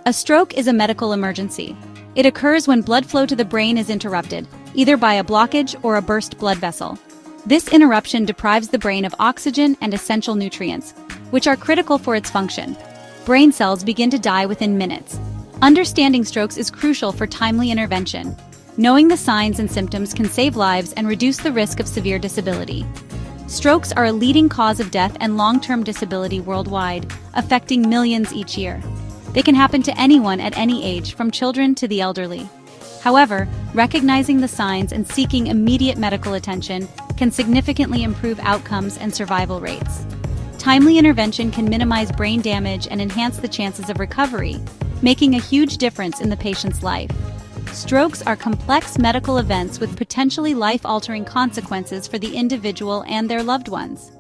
A stroke is a medical emergency. It occurs when blood flow to the brain is interrupted, either by a blockage or a burst blood vessel. This interruption deprives the brain of oxygen and essential nutrients, which are critical for its function. Brain cells begin to die within minutes. Understanding strokes is crucial for timely intervention. Knowing the signs and symptoms can save lives and reduce the risk of severe disability. Strokes are a leading cause of death and long-term disability worldwide, affecting millions each year. They can happen to anyone at any age, from children to the elderly. However, recognizing the signs and seeking immediate medical attention can significantly improve outcomes and survival rates. Timely intervention can minimize brain damage and enhance the chances of recovery, making a huge difference in the patient's life. Strokes are complex medical events with potentially life-altering consequences for the individual and their loved ones.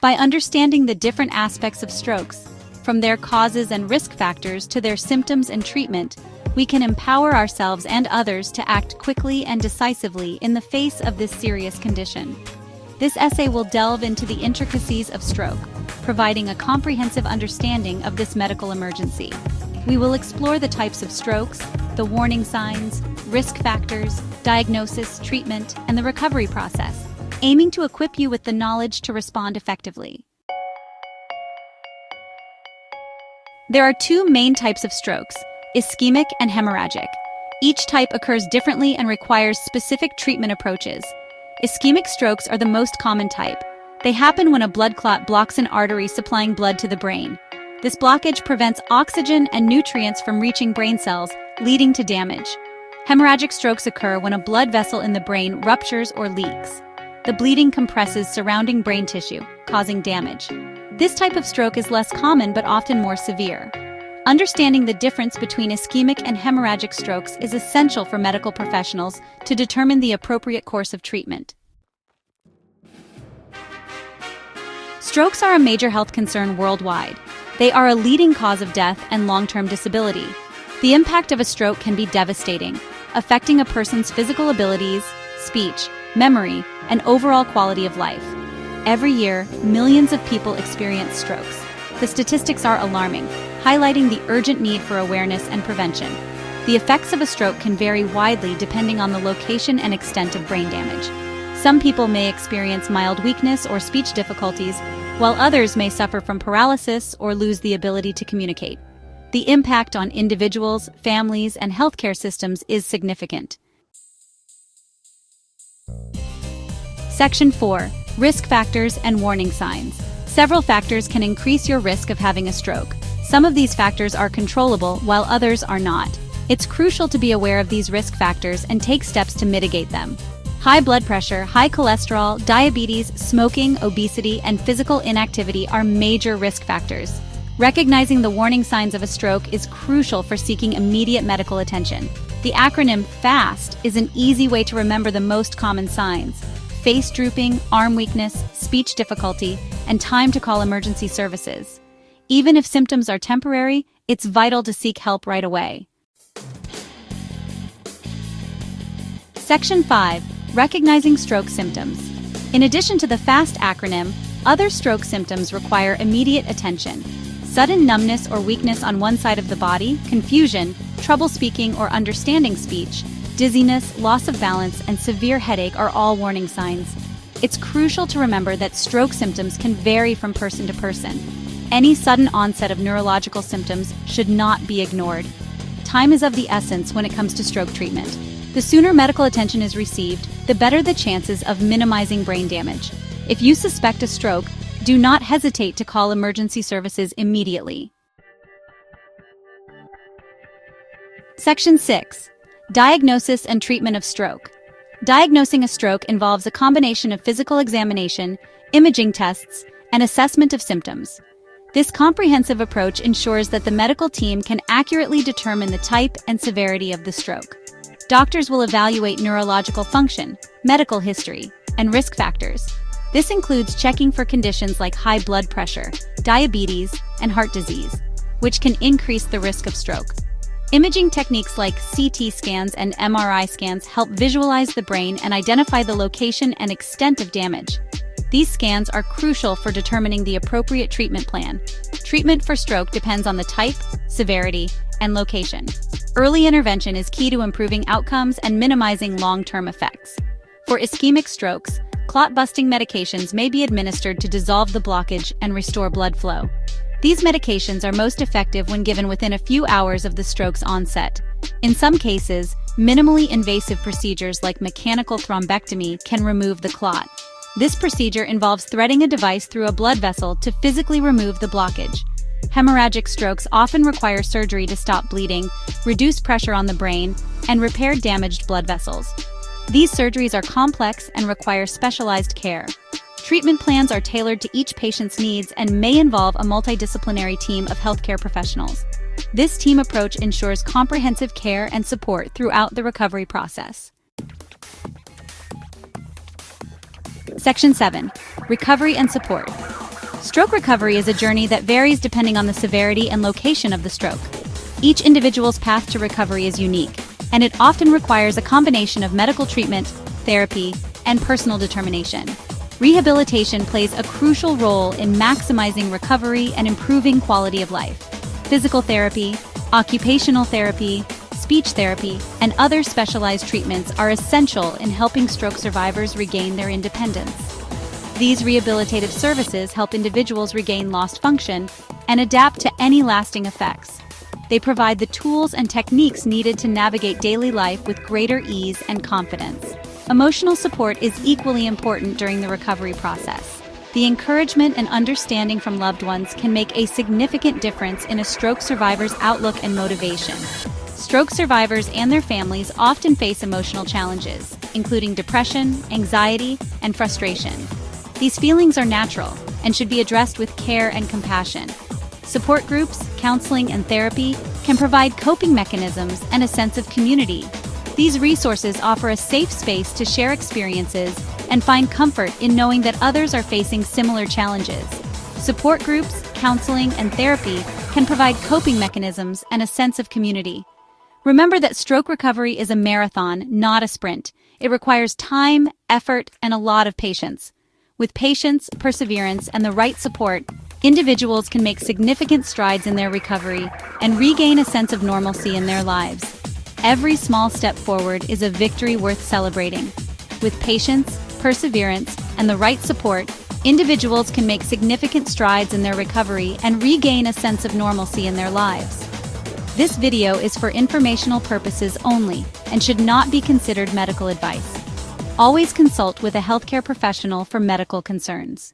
By understanding the different aspects of strokes, from their causes and risk factors to their symptoms and treatment, we can empower ourselves and others to act quickly and decisively in the face of this serious condition. This essay will delve into the intricacies of stroke, providing a comprehensive understanding of this medical emergency. We will explore the types of strokes, the warning signs, risk factors, diagnosis, treatment, and the recovery process, aiming to equip you with the knowledge to respond effectively. There are two main types of strokes: ischemic and hemorrhagic. Each type occurs differently and requires specific treatment approaches. Ischemic strokes are the most common type. They happen when a blood clot blocks an artery supplying blood to the brain. This blockage prevents oxygen and nutrients from reaching brain cells, leading to damage. Hemorrhagic strokes occur when a blood vessel in the brain ruptures or leaks. The bleeding compresses surrounding brain tissue, causing damage. This type of stroke is less common but often more severe. Understanding the difference between ischemic and hemorrhagic strokes is essential for medical professionals to determine the appropriate course of treatment. Strokes are a major health concern worldwide. They are a leading cause of death and long-term disability. The impact of a stroke can be devastating, affecting a person's physical abilities, speech, memory, and overall quality of life. Every year, millions of people experience strokes. The statistics are alarming, highlighting the urgent need for awareness and prevention. The effects of a stroke can vary widely depending on the location and extent of brain damage. Some people may experience mild weakness or speech difficulties, while others may suffer from paralysis or lose the ability to communicate. The impact on individuals, families, and healthcare systems is significant. Section 4. Risk factors and warning signs. Several factors can increase your risk of having a stroke. Some of these factors are controllable, while others are not. It's crucial to be aware of these risk factors and take steps to mitigate them. High blood pressure, high cholesterol, diabetes, smoking, obesity, and physical inactivity are major risk factors. Recognizing the warning signs of a stroke is crucial for seeking immediate medical attention. The acronym FAST is an easy way to remember the most common signs: face drooping, arm weakness, speech difficulty, and time to call emergency services. Even if symptoms are temporary, it's vital to seek help right away. Section 5. Recognizing stroke symptoms. In addition to the FAST acronym, other stroke symptoms require immediate attention. Sudden numbness or weakness on one side of the body, confusion, trouble speaking or understanding speech, dizziness, loss of balance, and severe headache are all warning signs. It's crucial to remember that stroke symptoms can vary from person to person. Any sudden onset of neurological symptoms should not be ignored. Time is of the essence when it comes to stroke treatment. The sooner medical attention is received, the better the chances of minimizing brain damage. If you suspect a stroke, do not hesitate to call emergency services immediately. Section 6. Diagnosis and treatment of stroke. Diagnosing a stroke involves a combination of physical examination, imaging tests, and assessment of symptoms. This comprehensive approach ensures that the medical team can accurately determine the type and severity of the stroke. Doctors will evaluate neurological function, medical history, and risk factors. This includes checking for conditions like high blood pressure, diabetes, and heart disease, which can increase the risk of stroke. Imaging techniques like CT scans and MRI scans help visualize the brain and identify the location and extent of damage. These scans are crucial for determining the appropriate treatment plan. Treatment for stroke depends on the type, severity, and location. Early intervention is key to improving outcomes and minimizing long-term effects. For ischemic strokes, clot-busting medications may be administered to dissolve the blockage and restore blood flow. These medications are most effective when given within a few hours of the stroke's onset. In some cases, minimally invasive procedures like mechanical thrombectomy can remove the clot. This procedure involves threading a device through a blood vessel to physically remove the blockage. Hemorrhagic strokes often require surgery to stop bleeding, reduce pressure on the brain, and repair damaged blood vessels. These surgeries are complex and require specialized care. Treatment plans are tailored to each patient's needs and may involve a multidisciplinary team of healthcare professionals. This team approach ensures comprehensive care and support throughout the recovery process. Section 7. Recovery and support. Stroke recovery is a journey that varies depending on the severity and location of the stroke. Each individual's path to recovery is unique, and it often requires a combination of medical treatment, therapy, and personal determination. Rehabilitation plays a crucial role in maximizing recovery and improving quality of life. Physical therapy, occupational therapy, speech therapy, and other specialized treatments are essential in helping stroke survivors regain their independence. These rehabilitative services help individuals regain lost function and adapt to any lasting effects. They provide the tools and techniques needed to navigate daily life with greater ease and confidence. Emotional support is equally important during the recovery process. The encouragement and understanding from loved ones can make a significant difference in a stroke survivor's outlook and motivation. Stroke survivors and their families often face emotional challenges, including depression, anxiety, and frustration. These feelings are natural and should be addressed with care and compassion. Support groups, counseling, and therapy can provide coping mechanisms and a sense of community. These resources offer a safe space to share experiences and find comfort in knowing that others are facing similar challenges. Support groups, counseling, and therapy can provide coping mechanisms and a sense of community. Remember that stroke recovery is a marathon, not a sprint. It requires time, effort, and a lot of patience. With patience, perseverance, and the right support, individuals can make significant strides in their recovery and regain a sense of normalcy in their lives. Every small step forward is a victory worth celebrating. With patience, perseverance, and the right support, individuals can make significant strides in their recovery and regain a sense of normalcy in their lives. This video is for informational purposes only and should not be considered medical advice. Always consult with a healthcare professional for medical concerns.